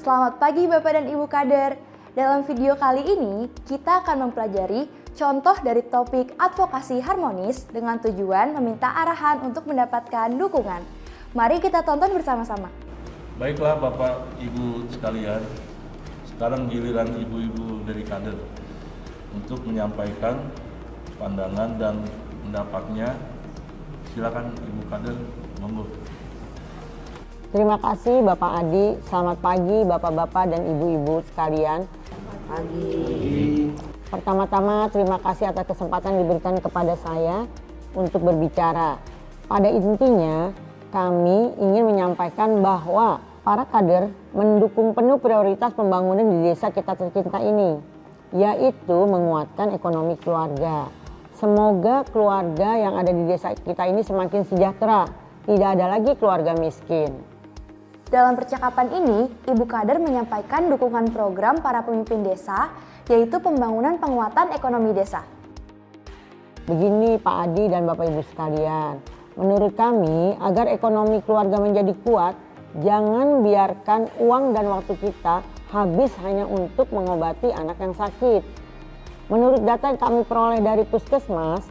Selamat pagi Bapak dan Ibu Kader. Dalam video kali ini, kita akan mempelajari contoh dari topik advokasi harmonis dengan tujuan meminta arahan untuk mendapatkan dukungan. Mari kita tonton bersama-sama. Baiklah Bapak Ibu sekalian, sekarang giliran ibu-ibu dari kader untuk menyampaikan pandangan dan pendapatnya. Silakan Ibu Kader, monggo. Terima kasih Bapak Adi, selamat pagi Bapak-Bapak dan Ibu-Ibu sekalian. Pagi. Pertama-tama terima kasih atas kesempatan diberikan kepada saya untuk berbicara. Pada intinya kami ingin menyampaikan bahwa para kader mendukung penuh prioritas pembangunan di desa kita tercinta ini, yaitu menguatkan ekonomi keluarga. Semoga keluarga yang ada di desa kita ini semakin sejahtera, tidak ada lagi keluarga miskin. Dalam percakapan ini, Ibu Kader menyampaikan dukungan program para pemimpin desa, yaitu pembangunan penguatan ekonomi desa. Begini Pak Adi dan Bapak Ibu sekalian, menurut kami agar ekonomi keluarga menjadi kuat, jangan biarkan uang dan waktu kita habis hanya untuk mengobati anak yang sakit. Menurut data yang kami peroleh dari Puskesmas,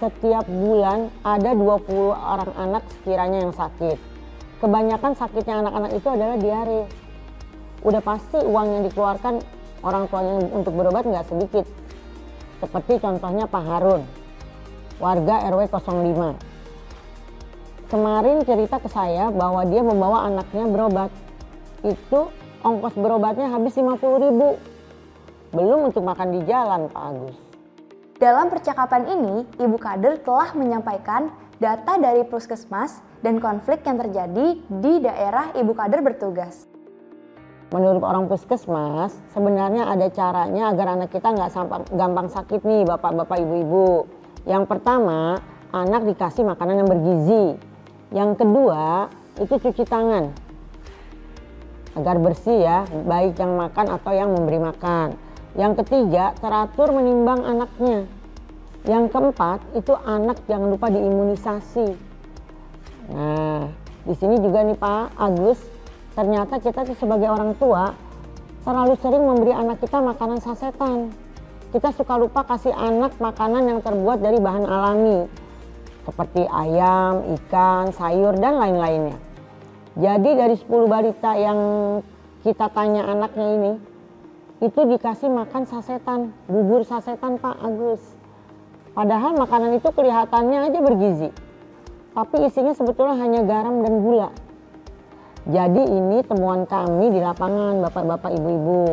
setiap bulan ada 20 orang anak sekiranya yang sakit. Kebanyakan sakitnya anak-anak itu adalah diare. Udah pasti uang yang dikeluarkan orang tuanya untuk berobat nggak sedikit. Seperti contohnya Pak Harun, warga RW 05. Kemarin cerita ke saya bahwa dia membawa anaknya berobat. Itu ongkos berobatnya habis 50.000. Belum untuk makan di jalan Pak Agus. Dalam percakapan ini, Ibu Kader telah menyampaikan data dari Puskesmas dan konflik yang terjadi di daerah Ibu Kader bertugas. Menurut orang Puskesmas, sebenarnya ada caranya agar anak kita nggak gampang sakit nih Bapak-Bapak Ibu-Ibu. Yang pertama, anak dikasih makanan yang bergizi. Yang kedua, itu cuci tangan. Agar bersih ya, baik yang makan atau yang memberi makan. Yang ketiga, teratur menimbang anaknya. Yang keempat, itu anak jangan lupa diimunisasi. Nah, di sini juga nih Pak Agus, ternyata kita sebagai orang tua terlalu sering memberi anak kita makanan sasetan. Kita suka lupa kasih anak makanan yang terbuat dari bahan alami, seperti ayam, ikan, sayur, dan lain-lainnya. Jadi dari 10 balita yang kita tanya anaknya ini, itu dikasih makan sasetan, bubur sasetan Pak Agus. Padahal makanan itu kelihatannya aja bergizi, tapi isinya sebetulnya hanya garam dan gula. Jadi ini temuan kami di lapangan Bapak-Bapak Ibu-Ibu.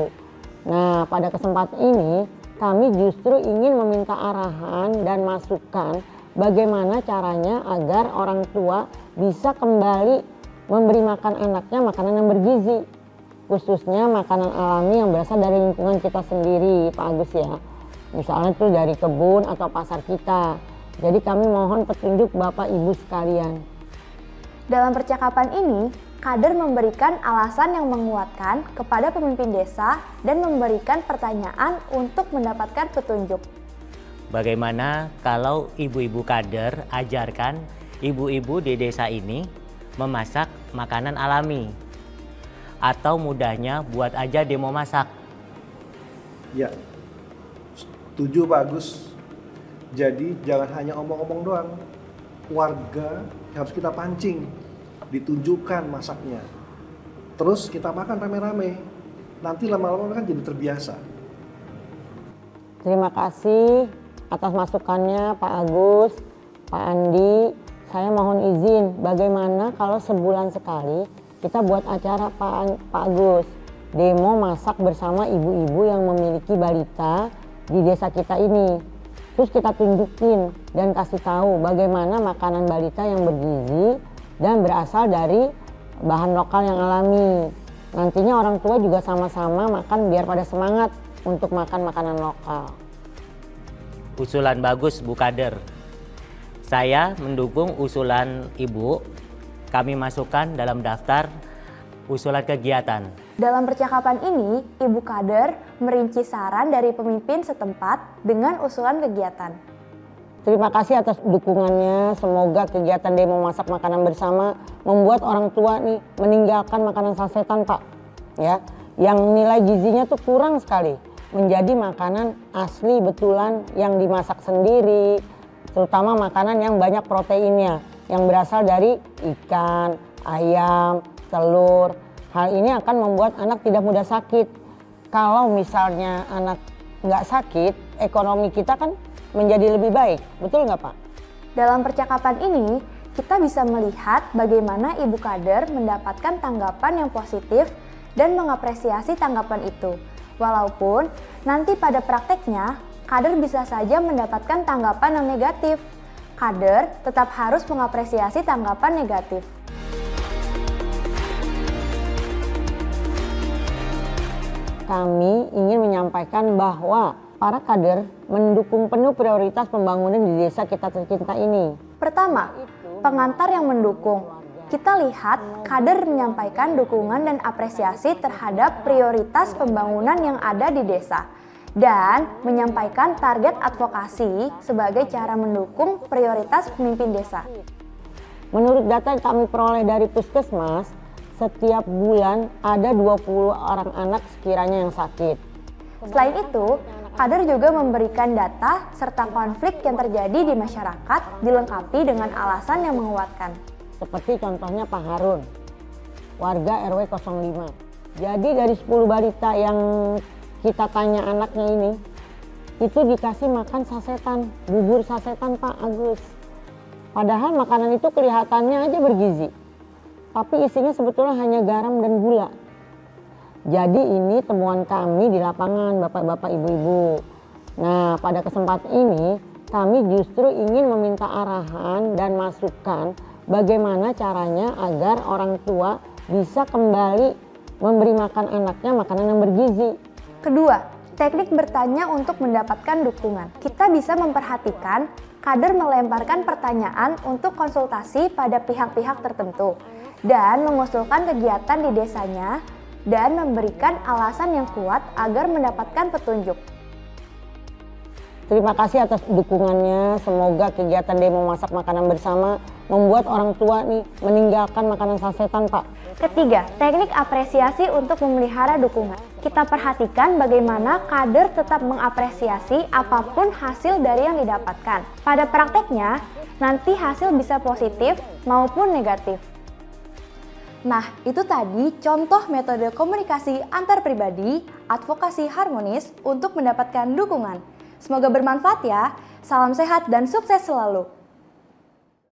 Nah pada kesempatan ini kami justru ingin meminta arahan dan masukan bagaimana caranya agar orang tua bisa kembali memberi makan anaknya makanan yang bergizi. Khususnya makanan alami yang berasal dari lingkungan kita sendiri Pak Agus ya. Misalnya itu dari kebun atau pasar kita. Jadi kami mohon petunjuk Bapak Ibu sekalian. Dalam percakapan ini, kader memberikan alasan yang menguatkan kepada pemimpin desa dan memberikan pertanyaan untuk mendapatkan petunjuk. Bagaimana kalau ibu-ibu kader ajarkan ibu-ibu di desa ini memasak makanan alami? Atau mudahnya buat aja demo masak. Ya, setuju Pak Agus. Jadi jangan hanya omong-omong doang. Warga harus kita pancing, ditunjukkan masaknya. Terus kita makan rame-rame. Nanti lama-lama kan jadi terbiasa. Terima kasih atas masukannya Pak Agus, Pak Andi. Saya mohon izin, bagaimana kalau sebulan sekali kita buat acara Pak Agus, demo masak bersama ibu-ibu yang memiliki balita di desa kita ini. Terus kita tunjukin dan kasih tahu bagaimana makanan balita yang bergizi dan berasal dari bahan lokal yang alami. Nantinya orang tua juga sama-sama makan biar pada semangat untuk makan makanan lokal. Usulan bagus Bu Kader. Saya mendukung usulan Ibu. Kami masukkan dalam daftar usulan kegiatan. Dalam percakapan ini, Ibu Kader merinci saran dari pemimpin setempat dengan usulan kegiatan. Terima kasih atas dukungannya. Semoga kegiatan demo masak makanan bersama membuat orang tua nih meninggalkan makanan sasetan Pak. Ya, yang nilai gizinya tuh kurang sekali menjadi makanan asli betulan yang dimasak sendiri, terutama makanan yang banyak proteinnya yang berasal dari ikan, ayam, telur. Hal ini akan membuat anak tidak mudah sakit. Kalau misalnya anak nggak sakit, ekonomi kita kan menjadi lebih baik, betul nggak Pak? Dalam percakapan ini, kita bisa melihat bagaimana Ibu Kader mendapatkan tanggapan yang positif dan mengapresiasi tanggapan itu. Walaupun nanti pada prakteknya, Kader bisa saja mendapatkan tanggapan yang negatif. Kader tetap harus mengapresiasi tanggapan negatif. Kami ingin menyampaikan bahwa para kader mendukung penuh prioritas pembangunan di desa kita tercinta ini. Pertama, pengantar yang mendukung. Kita lihat kader menyampaikan dukungan dan apresiasi terhadap prioritas pembangunan yang ada di desa dan menyampaikan target advokasi sebagai cara mendukung prioritas pemimpin desa. Menurut data yang kami peroleh dari Puskesmas, setiap bulan ada 20 orang anak sekiranya yang sakit. Selain itu, kader juga memberikan data serta konflik yang terjadi di masyarakat dilengkapi dengan alasan yang menguatkan. Seperti contohnya Pak Harun, warga RW 05. Jadi dari 10 balita yang kita tanya anaknya ini, itu dikasih makan sasetan, bubur sasetan Pak Agus. Padahal makanan itu kelihatannya aja bergizi, tapi isinya sebetulnya hanya garam dan gula. Jadi ini temuan kami di lapangan Bapak-Bapak Ibu-Ibu. Nah pada kesempatan ini kami justru ingin meminta arahan dan masukan bagaimana caranya agar orang tua bisa kembali memberi makan anaknya makanan yang bergizi. Kedua, teknik bertanya untuk mendapatkan dukungan. Kita bisa memperhatikan kader melemparkan pertanyaan untuk konsultasi pada pihak-pihak tertentu dan mengusulkan kegiatan di desanya dan memberikan alasan yang kuat agar mendapatkan petunjuk. Terima kasih atas dukungannya. Semoga kegiatan demo masak makanan bersama membuat orang tua nih meninggalkan makanan sasetan, Pak. Ketiga, teknik apresiasi untuk memelihara dukungan. Kita perhatikan bagaimana kader tetap mengapresiasi apapun hasil dari yang didapatkan. Pada prakteknya, nanti hasil bisa positif maupun negatif. Nah, itu tadi contoh metode komunikasi antar pribadi, advokasi harmonis untuk mendapatkan dukungan. Semoga bermanfaat ya. Salam sehat dan sukses selalu.